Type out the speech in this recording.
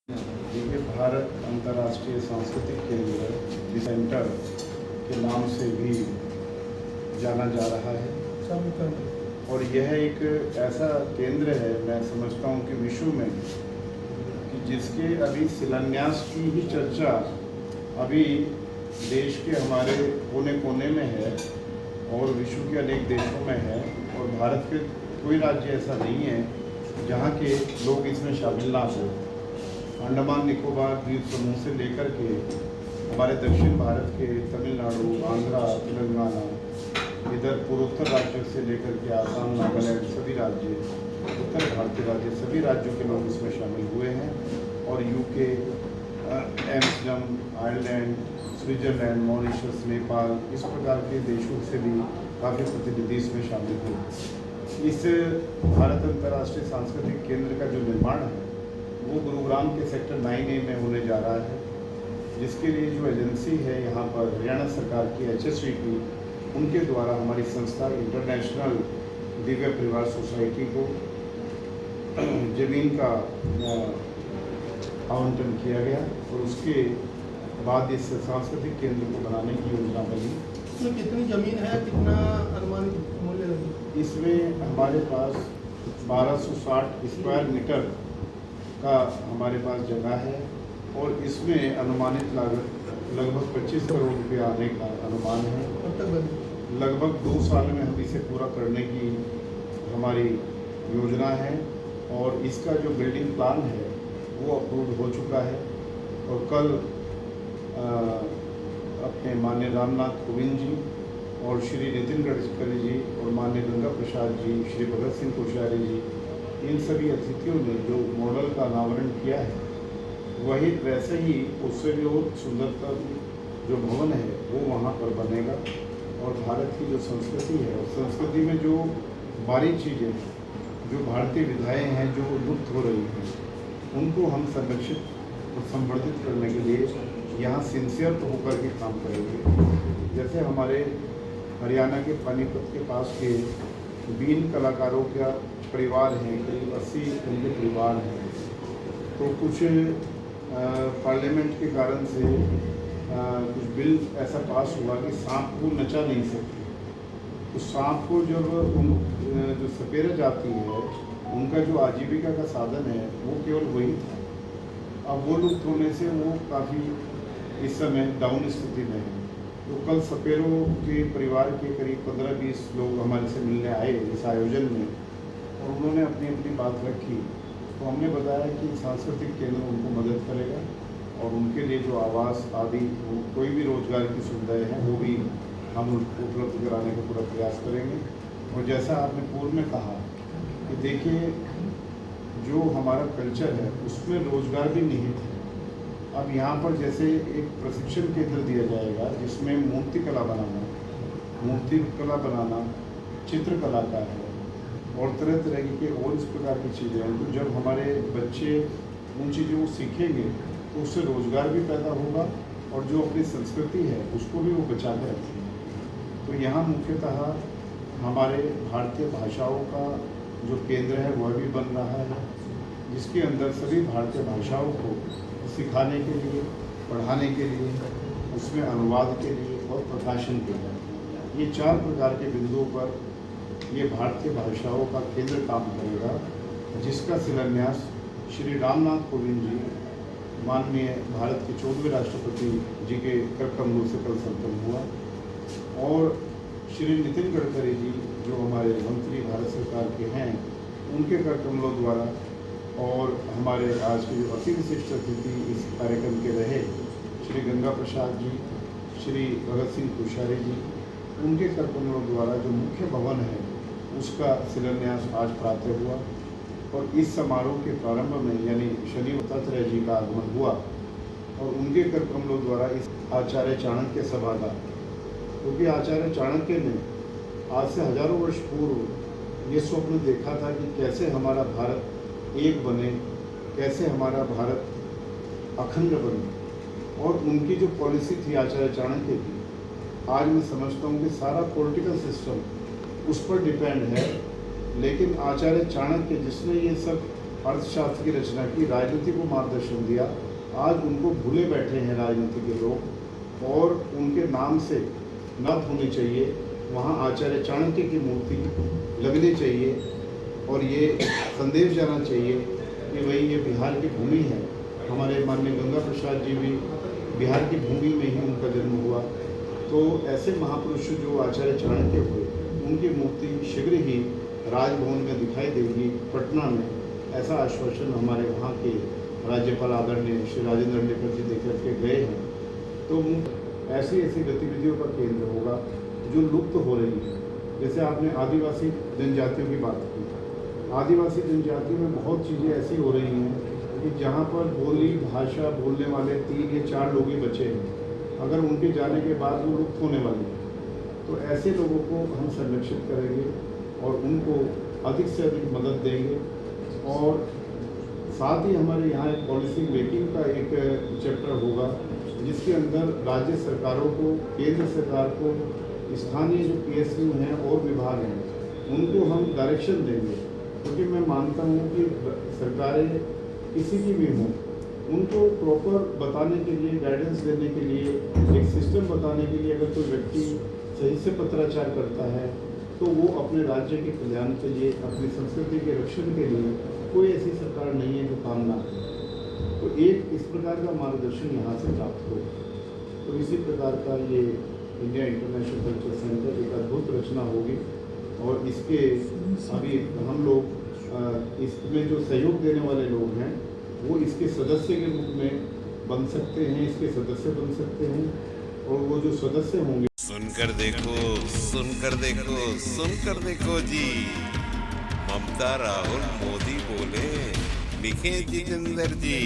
देखिए, भारत अंतर्राष्ट्रीय सांस्कृतिक केंद्र सेंटर के नाम से भी जाना जा रहा है और यह एक ऐसा केंद्र है, मैं समझता हूँ कि विश्व में कि जिसके अभी शिलान्यास की ही चर्चा अभी देश के हमारे कोने कोने में है और विश्व के अनेक देशों में है और भारत के कोई राज्य ऐसा नहीं है जहाँ के लोग इसमें शामिल ना हो। अंडमान निकोबार द्वीप समूह से लेकर के हमारे दक्षिण भारत के तमिलनाडु, आंध्रा, तेलंगाना, इधर पूर्वोत्तर राज्यों से लेकर के आसाम, नागालैंड, सभी राज्य, उत्तर भारतीय राज्य, सभी राज्यों के लोग इसमें शामिल हुए हैं और UK, Amsterdam, Ireland, Switzerland, Mauritius, Nepal, इस प्रकार के देशों से भी काफ़ी प्रतिनिधि इसमें शामिल हुए। इस भारत अंतर्राष्ट्रीय सांस्कृतिक केंद्र का जो निर्माण है वो गुरुग्राम के सेक्टर 9A में होने जा रहा है, जिसके लिए जो एजेंसी है यहाँ पर हरियाणा सरकार की HSVP, उनके द्वारा हमारी संस्था इंटरनेशनल दिव्य परिवार सोसाइटी को ज़मीन का आवंटन किया गया और उसके बाद इस सांस्कृतिक केंद्र को बनाने की योजना बनी। इसमें कितनी ज़मीन है, कितना अनुमानित मूल्य लगे? इसमें हमारे पास 1260 स्क्वायर मीटर का हमारे पास जगह है और इसमें अनुमानित लागत लगभग 25 करोड़ रुपये आने का अनुमान है। कब तक बने? लगभग 2 साल में हम इसे पूरा करने की हमारी योजना है और इसका जो बिल्डिंग प्लान है वो अप्रूव हो चुका है और कल अपने माननीय रामनाथ कोविंद जी और श्री नितिन गडकरी जी और माननीय गंगा प्रसाद जी, श्री भगत सिंह कोश्यारी जी, इन सभी अतिथियों ने जो मॉडल का अनावरण किया है वही वैसे ही उससे भी और सुंदरतम जो भवन है वो वहाँ पर बनेगा और भारत की जो संस्कृति है उस संस्कृति में जो बारीक चीज़ें, जो भारतीय विधाएँ हैं जो लुप्त हो रही हैं, उनको हम संरक्षित और संवर्धित करने के लिए यहाँ सिंसियर होकर के काम करेंगे। जैसे हमारे हरियाणा के पानीपत के पास के बीन कलाकारों का परिवार हैं, करीब 80 उनके परिवार हैं, तो कुछ पार्लियामेंट के कारण से कुछ बिल ऐसा पास हुआ कि सांप को नचा नहीं सकते। तो सांप को जब जो सपेरा जाती है उनका जो आजीविका का साधन है वो केवल वही था। अब वो लुप्त होने से वो काफ़ी इस समय डाउन स्थिति में है। तो कल सपेरों के परिवार के करीब 15-20 लोग हमारे से मिलने आए इस आयोजन में और उन्होंने अपनी अपनी बात रखी। तो हमने बताया कि सांस्कृतिक केंद्र उनको मदद करेगा और उनके लिए जो आवास आदि कोई भी रोजगार की सुविधाएं हैं वो भी हम उपलब्ध कराने का पूरा प्रयास करेंगे। और जैसा आपने पूर्व में कहा कि देखिए जो हमारा कल्चर है उसमें रोजगार भी निहित है। अब यहाँ पर जैसे एक प्रशिक्षण केंद्र दिया जाएगा जिसमें मूर्तिकला बनाना, चित्रकला का है और तरह तरह के और इस प्रकार की चीज़ें हैं। तो जब हमारे बच्चे उन चीज़ों को सीखेंगे तो उससे रोज़गार भी पैदा होगा और जो अपनी संस्कृति है उसको भी वो बचा कर रखेंगे। तो यहाँ मुख्यतः हमारे भारतीय भाषाओं का जो केंद्र है वह भी बन रहा है, जिसके अंदर सभी भारतीय भाषाओं को सिखाने के लिए, पढ़ाने के लिए, उसमें अनुवाद के लिए और प्रकाशन के लिए, ये 4 प्रकार के बिंदुओं पर ये भारतीय भाषाओं का केंद्र काम करेगा, जिसका शिलान्यास श्री रामनाथ कोविंद जी, माननीय भारत के 14वें राष्ट्रपति जी के कर कमलों से कल संपन्न हुआ और श्री नितिन गडकरी जी जो हमारे मंत्री भारत सरकार के हैं उनके कर कमलों द्वारा और हमारे आज के जो अति विशिष्ट अतिथि इस कार्यक्रम के रहे श्री गंगा प्रसाद जी, श्री भगत सिंह कोश्यारी जी, उनके कर कमलों द्वारा जो मुख्य भवन है उसका शिलान्यास आज प्रातः हुआ और इस समारोह के प्रारंभ में यानी शनि दत्तात्रेय जी का आगमन हुआ और उनके कर कमलों द्वारा इस आचार्य चाणक्य सभा का, क्योंकि आचार्य चाणक्य ने आज से हजारों वर्ष पूर्व ये स्वप्न देखा था कि कैसे हमारा भारत एक बने, कैसे हमारा भारत अखंड बने और उनकी जो पॉलिसी थी आचार्य चाणक्य की, आज मैं समझता हूँ कि सारा पॉलिटिकल सिस्टम उस पर डिपेंड है, लेकिन आचार्य चाणक्य जिसने ये सब अर्थशास्त्र की रचना की, राजनीति को मार्गदर्शन दिया। आज उनको भूले बैठे हैं राजनीति के लोग और उनके नाम से नत होनी चाहिए। वहाँ आचार्य चाणक्य की मूर्ति लगनी चाहिए और ये संदेश जाना चाहिए कि भाई ये बिहार की भूमि है। हमारे माननीय गंगा प्रसाद जी भी बिहार की भूमि में ही उनका जन्म हुआ। तो ऐसे महापुरुष जो आचार्य चाणक्य हुए, उनकी मूर्ति शीघ्र ही राजभवन में दिखाई देगी पटना में, ऐसा आश्वासन हमारे वहाँ के राज्यपाल आदरणीय श्री राजेंद्र निकर जी देकर के गए हैं। तो ऐसी ऐसी गतिविधियों का केंद्र होगा जो लुप्त हो रही है। जैसे आपने आदिवासी जनजातियों की बात की, आदिवासी जनजातियों में बहुत चीज़ें ऐसी हो रही हैं कि जहाँ पर बोली भाषा बोलने वाले 3 या 4 लोग ही बचे हैं, अगर उनके जाने के बाद वो लुप्त होने वाली है। तो ऐसे लोगों को हम संरक्षित करेंगे और उनको अधिक से अधिक मदद देंगे। और साथ ही हमारे यहाँ एक पॉलिसी मेकिंग का एक चैप्टर होगा जिसके अंदर राज्य सरकारों को, केंद्र सरकार को, स्थानीय जो PSU हैं और विभाग हैं, उनको हम डायरेक्शन देंगे। क्योंकि मैं मानता हूँ कि सरकारें किसी की भी हों, उनको प्रॉपर बताने के लिए, गाइडेंस देने के लिए, एक सिस्टम बताने के लिए, अगर कोई व्यक्ति सही से पत्राचार करता है तो वो अपने राज्य के कल्याण के लिए, अपनी संस्कृति के रक्षण के लिए कोई ऐसी सरकार नहीं है जो काम ना करे। तो एक इस प्रकार का मार्गदर्शन यहाँ से प्राप्त हो। तो इसी प्रकार का ये इंडिया इंटरनेशनल कल्चर सेंटर एक अद्भुत रचना होगी और इसके अभी हम लोग इसमें जो सहयोग देने वाले लोग हैं वो इसके सदस्य के रूप में बन सकते हैं, इसके सदस्य बन सकते हैं। और वो जो सदस्य होंगे, सुनकर देखो, सुनकर देखो, सुनकर देखो जी, ममता राहुल मोदी बोले, लिखे जितेंद्र जी।